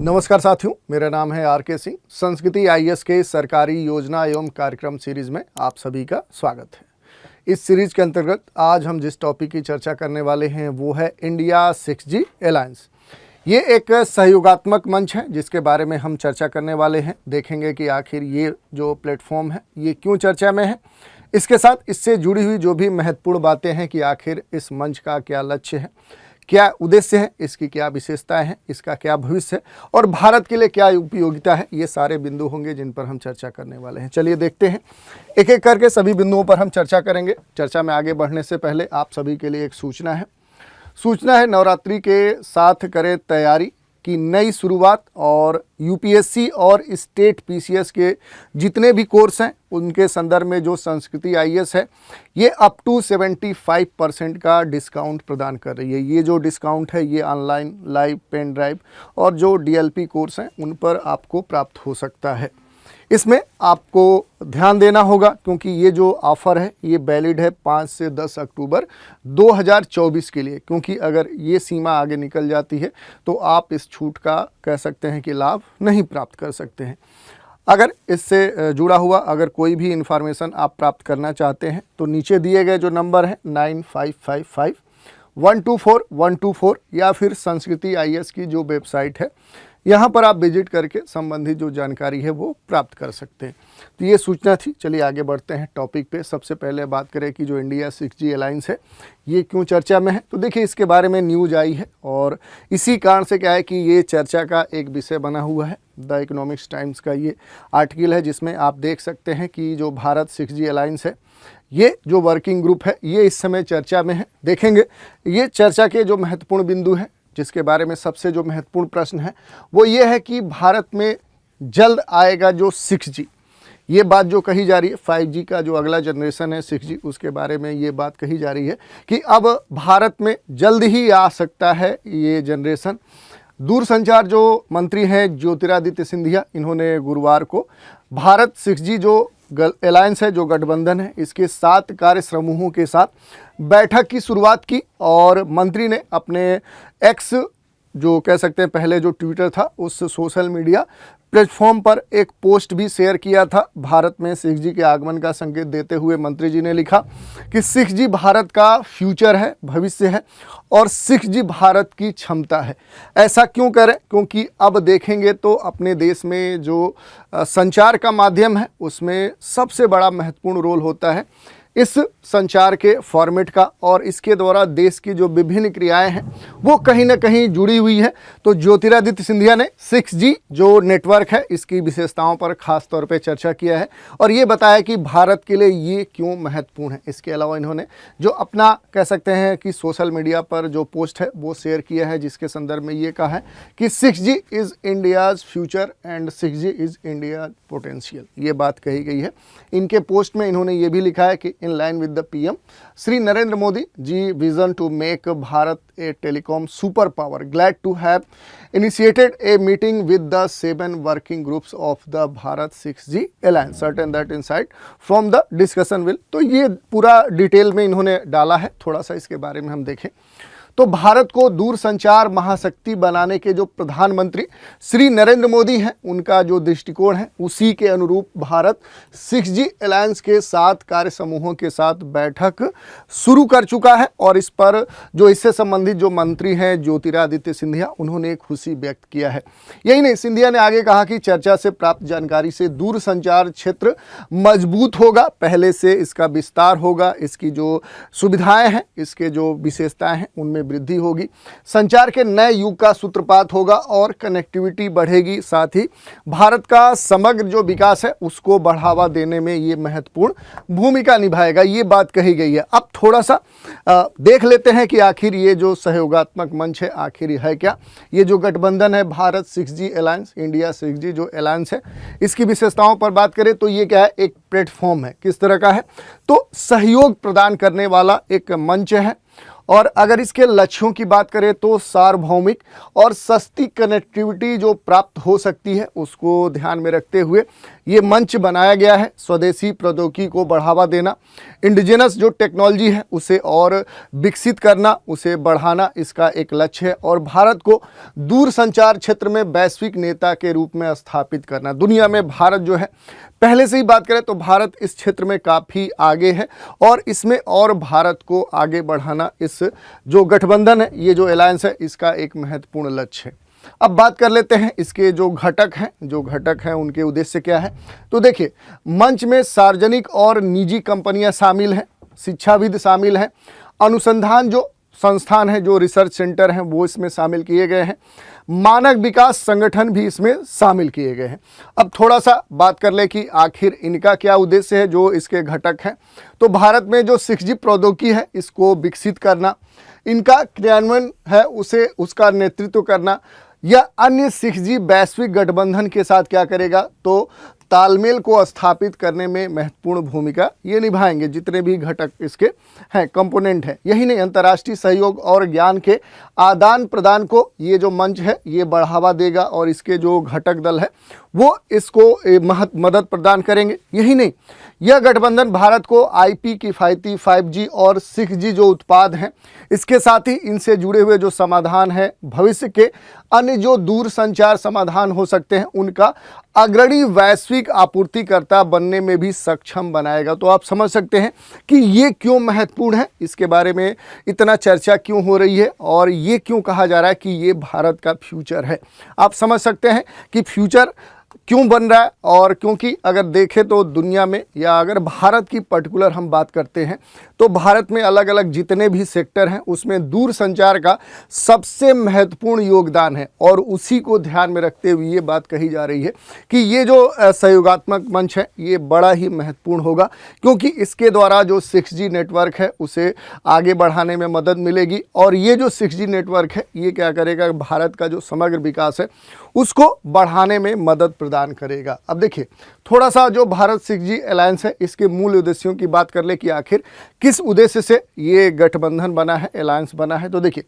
नमस्कार साथियों, मेरा नाम है आर.के. सिंह। संस्कृति आईएएस के सरकारी योजना एवं कार्यक्रम सीरीज में आप सभी का स्वागत है। इस सीरीज के अंतर्गत आज हम जिस टॉपिक की चर्चा करने वाले हैं वो है इंडिया 6G अलायंस। ये एक सहयोगात्मक मंच है जिसके बारे में हम चर्चा करने वाले हैं। देखेंगे कि आखिर ये जो प्लेटफॉर्म है ये क्यों चर्चा में है, इसके साथ इससे जुड़ी हुई जो भी महत्वपूर्ण बातें हैं कि आखिर इस मंच का क्या लक्ष्य है, क्या उद्देश्य है, इसकी क्या विशेषताएं हैं, इसका क्या भविष्य है और भारत के लिए क्या उपयोगिता है, ये सारे बिंदु होंगे जिन पर हम चर्चा करने वाले हैं। चलिए देखते हैं, एक एक करके सभी बिंदुओं पर हम चर्चा करेंगे। चर्चा में आगे बढ़ने से पहले आप सभी के लिए एक सूचना है नवरात्रि के साथ करें तैयारी की नई शुरुआत। और यूपीएससी और स्टेट पीसीएस के जितने भी कोर्स हैं उनके संदर्भ में जो संस्कृति आईएएस है ये अप टू 75% का डिस्काउंट प्रदान कर रही है। ये जो डिस्काउंट है ये ऑनलाइन, लाइव, पेन ड्राइव और जो डीएलपी कोर्स हैं उन पर आपको प्राप्त हो सकता है। इसमें आपको ध्यान देना होगा क्योंकि ये जो ऑफ़र है ये वैलिड है 5 से 10 अक्टूबर 2024 के लिए, क्योंकि अगर ये सीमा आगे निकल जाती है तो आप इस छूट का कह सकते हैं कि लाभ नहीं प्राप्त कर सकते हैं। अगर इससे जुड़ा हुआ अगर कोई भी इन्फॉर्मेशन आप प्राप्त करना चाहते हैं तो नीचे दिए गए जो नंबर है 9555 124 124 या फिर संस्कृति आईएएस की जो वेबसाइट है यहाँ पर आप विजिट करके संबंधित जो जानकारी है वो प्राप्त कर सकते हैं। तो ये सूचना थी। चलिए आगे बढ़ते हैं टॉपिक पे। सबसे पहले बात करें कि जो इंडिया 6G अलायंस है ये क्यों चर्चा में है। तो देखिए इसके बारे में न्यूज़ आई है और इसी कारण से क्या है कि ये चर्चा का एक विषय बना हुआ है। द इकोनॉमिक्स टाइम्स का ये आर्टिकल है जिसमें आप देख सकते हैं कि जो भारत 6G अलायंस है ये जो वर्किंग ग्रुप है ये इस समय चर्चा में है। देखेंगे ये चर्चा के जो महत्वपूर्ण बिंदु हैं जिसके बारे में सबसे जो महत्वपूर्ण प्रश्न है वो ये है कि भारत में जल्द आएगा जो 6G। ये बात जो कही जा रही है 5G का जो अगला जनरेशन है 6G उसके बारे में ये बात कही जा रही है कि अब भारत में जल्द ही आ सकता है ये जनरेशन। दूरसंचार जो मंत्री हैं ज्योतिरादित्य सिंधिया, इन्होंने गुरुवार को भारत 6G जो अलायंस है, जो गठबंधन है, इसके 7 कार्य समूहों के साथ बैठक की शुरुआत की और मंत्री ने अपने एक्स जो कह सकते हैं पहले जो ट्विटर था उस सोशल मीडिया प्लेटफॉर्म पर एक पोस्ट भी शेयर किया था। भारत में 6G के आगमन का संकेत देते हुए मंत्री जी ने लिखा कि 6G भारत का फ्यूचर है, भविष्य है और 6G भारत की क्षमता है। ऐसा क्यों करें? क्योंकि अब देखेंगे तो अपने देश में जो संचार का माध्यम है उसमें सबसे बड़ा महत्वपूर्ण रोल होता है इस संचार के फॉर्मेट का और इसके द्वारा देश की जो विभिन्न क्रियाएं हैं वो कहीं ना कहीं जुड़ी हुई है। तो ज्योतिरादित्य सिंधिया ने 6G जो नेटवर्क है इसकी विशेषताओं पर खास तौर पे चर्चा किया है और ये बताया कि भारत के लिए ये क्यों महत्वपूर्ण है। इसके अलावा इन्होंने जो अपना कह सकते हैं कि सोशल मीडिया पर जो पोस्ट है वो शेयर किया है जिसके संदर्भ में ये कहा है कि 6G is India's future and 6G is India potential. ये बात कही गई है। इनके पोस्ट में इन्होंने ये भी लिखा है कि in line with the PM Shri Narendra Modi ji vision to make Bharat a telecom superpower. Glad to have initiated a meeting with the 7 working groups of the Bharat 6G Alliance. Certain that insight from the discussion will. तो ये पूरा detail में इन्होंने डाला है। थोड़ा सा इसके बारे में हम देखें तो भारत को दूरसंचार महाशक्ति बनाने के जो प्रधानमंत्री श्री नरेंद्र मोदी हैं उनका जो दृष्टिकोण है उसी के अनुरूप भारत 6G अलायंस के 7 कार्य समूहों के साथ बैठक शुरू कर चुका है और इस पर जो इससे संबंधित जो मंत्री हैं ज्योतिरादित्य सिंधिया उन्होंने खुशी व्यक्त किया है। यही नहीं, सिंधिया ने आगे कहा कि चर्चा से प्राप्त जानकारी से दूरसंचार क्षेत्र मजबूत होगा, पहले से इसका विस्तार होगा, इसकी जो सुविधाएँ हैं, इसके जो विशेषताएँ हैं उनमें वृद्धि होगी, संचार के नए युग का सूत्रपात होगा और कनेक्टिविटी बढ़ेगी। साथ ही भारत का समग्र जो विकास है उसको बढ़ावा देने में ये महत्वपूर्ण भूमिका निभाएगा। ये बात कही गई है। अब थोड़ा सा देख लेते हैं कि आखिर ये जो सहयोगात्मक मंच है आखिर है क्या। ये जो गठबंधन है Bharat 6G alliance, India 6G जो अलायंस है, इसकी विशेषताओं पर बात करें तो ये क्या है, एक प्लेटफॉर्म है। किस तरह का है? तो सहयोग प्रदान करने वाला एक मंच है और अगर इसके लक्ष्यों की बात करें तो सार्वभौमिक और सस्ती कनेक्टिविटी जो प्राप्त हो सकती है उसको ध्यान में रखते हुए ये मंच बनाया गया है। स्वदेशी प्रौद्योगिकी को बढ़ावा देना, इंडिजिनस जो टेक्नोलॉजी है उसे और विकसित करना, उसे बढ़ाना इसका एक लक्ष्य है और भारत को दूर संचार क्षेत्र में वैश्विक नेता के रूप में स्थापित करना। दुनिया में भारत जो है, पहले से ही बात करें तो भारत इस क्षेत्र में काफ़ी आगे है और इसमें और भारत को आगे बढ़ाना इस जो गठबंधन है, ये जो अलायंस है, इसका एक महत्वपूर्ण लक्ष्य है। अब बात कर लेते हैं इसके जो घटक हैं उनके उद्देश्य क्या है। तो देखिए, मंच में सार्वजनिक और निजी कंपनियां शामिल हैं, शिक्षाविद शामिल हैं, अनुसंधान जो संस्थान है, जो रिसर्च सेंटर हैं वो इसमें शामिल किए गए हैं, मानव विकास संगठन भी इसमें शामिल किए गए हैं। अब थोड़ा सा बात कर ले कि आखिर इनका क्या उद्देश्य है, जो इसके घटक हैं। तो भारत में जो 6G प्रौद्योगिकी है इसको विकसित करना, इनका क्रियान्वयन है उसे उसका नेतृत्व करना, या अन्य 6G वैश्विक गठबंधन के साथ क्या करेगा तो तालमेल को स्थापित करने में महत्वपूर्ण भूमिका ये निभाएंगे। जितने भी घटक इसके हैं, कंपोनेंट हैं, यही नहीं, अंतर्राष्ट्रीय सहयोग और ज्ञान के आदान प्रदान को ये जो मंच है ये बढ़ावा देगा और इसके जो घटक दल है वो इसको मदद प्रदान करेंगे। यही नहीं, यह गठबंधन भारत को IP किफ़ायती 5G और 6G जो उत्पाद हैं इसके साथ ही इनसे जुड़े हुए जो समाधान है, भविष्य के अन्य जो दूर संचार समाधान हो सकते हैं उनका अग्रणी वैश्विक आपूर्तिकर्ता बनने में भी सक्षम बनाएगा। तो आप समझ सकते हैं कि ये क्यों महत्वपूर्ण है, इसके बारे में इतना चर्चा क्यों हो रही है और ये क्यों कहा जा रहा है कि ये भारत का फ्यूचर है। आप समझ सकते हैं कि फ्यूचर क्यों बन रहा है। और क्योंकि अगर देखें तो दुनिया में, या अगर भारत की पर्टिकुलर हम बात करते हैं तो भारत में अलग अलग जितने भी सेक्टर हैं उसमें दूर संचार का सबसे महत्वपूर्ण योगदान है और उसी को ध्यान में रखते हुए ये बात कही जा रही है कि ये जो सहयोगात्मक मंच है ये बड़ा ही महत्वपूर्ण होगा, क्योंकि इसके द्वारा जो 6G नेटवर्क है उसे आगे बढ़ाने में मदद मिलेगी और ये जो 6G नेटवर्क है ये क्या करेगा, भारत का जो समग्र विकास है उसको बढ़ाने में मदद प्रदान करेगा। अब देखिए, थोड़ा सा जो भारत 6G अलायंस है इसके मूल उद्देश्यों की बात कर ले कि आखिर किस उद्देश्य से ये गठबंधन बना है, अलायंस बना है। तो देखिए,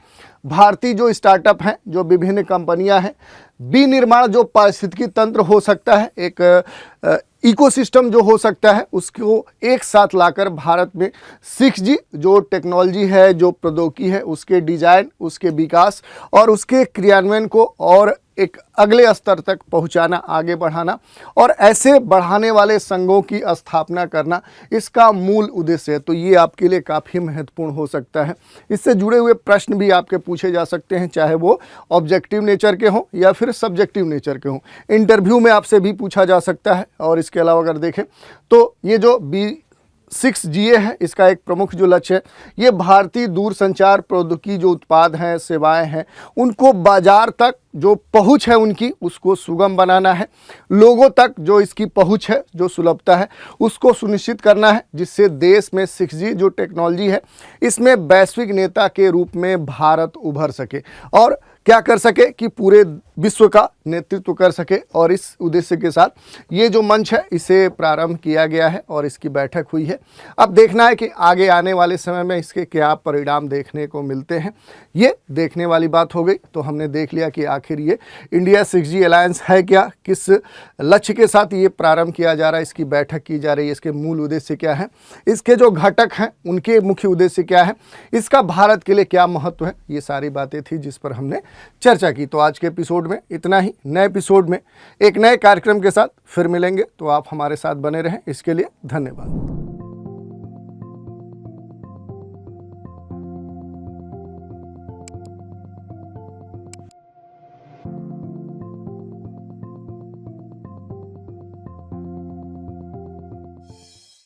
भारतीय जो स्टार्टअप हैं, जो विभिन्न कंपनियां हैं, विनिर्माण जो पारिस्थितिकी तंत्र हो सकता है, एक इकोसिस्टम जो हो सकता है, उसको एक साथ लाकर भारत में 6G जो टेक्नोलॉजी है, जो प्रौद्योगिकी है, उसके डिजाइन, उसके विकास और उसके क्रियान्वयन को और एक अगले स्तर तक पहुंचाना, आगे बढ़ाना और ऐसे बढ़ाने वाले संघों की स्थापना करना इसका मूल उद्देश्य है। तो ये आपके लिए काफ़ी महत्वपूर्ण हो सकता है। इससे जुड़े हुए प्रश्न भी आपके पूछे जा सकते हैं, चाहे वो ऑब्जेक्टिव नेचर के हों या फिर सब्जेक्टिव नेचर के हों। इंटरव्यू में आपसे भी पूछा जा सकता है। और इसके अलावा अगर देखें तो ये जो B6GA है इसका एक प्रमुख जो लक्ष्य है, ये भारतीय दूरसंचार प्रौद्योगिकी जो उत्पाद हैं, सेवाएं हैं, उनको बाजार तक जो पहुंच है उनकी उसको सुगम बनाना है, लोगों तक जो इसकी पहुंच है, जो सुलभता है उसको सुनिश्चित करना है, जिससे देश में 6G जो टेक्नोलॉजी है इसमें वैश्विक नेता के रूप में भारत उभर सके और क्या कर सके कि पूरे विश्व का नेतृत्व कर सके। और इस उद्देश्य के साथ ये जो मंच है इसे प्रारंभ किया गया है और इसकी बैठक हुई है। अब देखना है कि आगे आने वाले समय में इसके क्या परिणाम देखने को मिलते हैं, ये देखने वाली बात हो गई। तो हमने देख लिया कि आखिर ये इंडिया 6G अलायंस है क्या, किस लक्ष्य के साथ ये प्रारंभ किया जा रहा है, इसकी बैठक की जा रही है, इसके मूल उद्देश्य क्या है, इसके जो घटक हैं उनके मुख्य उद्देश्य क्या है, इसका भारत के लिए क्या महत्व है, ये सारी बातें थी जिस पर हमने चर्चा की। तो आज के एपिसोड में इतना ही। नए एपिसोड में एक नए कार्यक्रम के साथ फिर मिलेंगे, तो आप हमारे साथ बने रहें। इसके लिए धन्यवाद।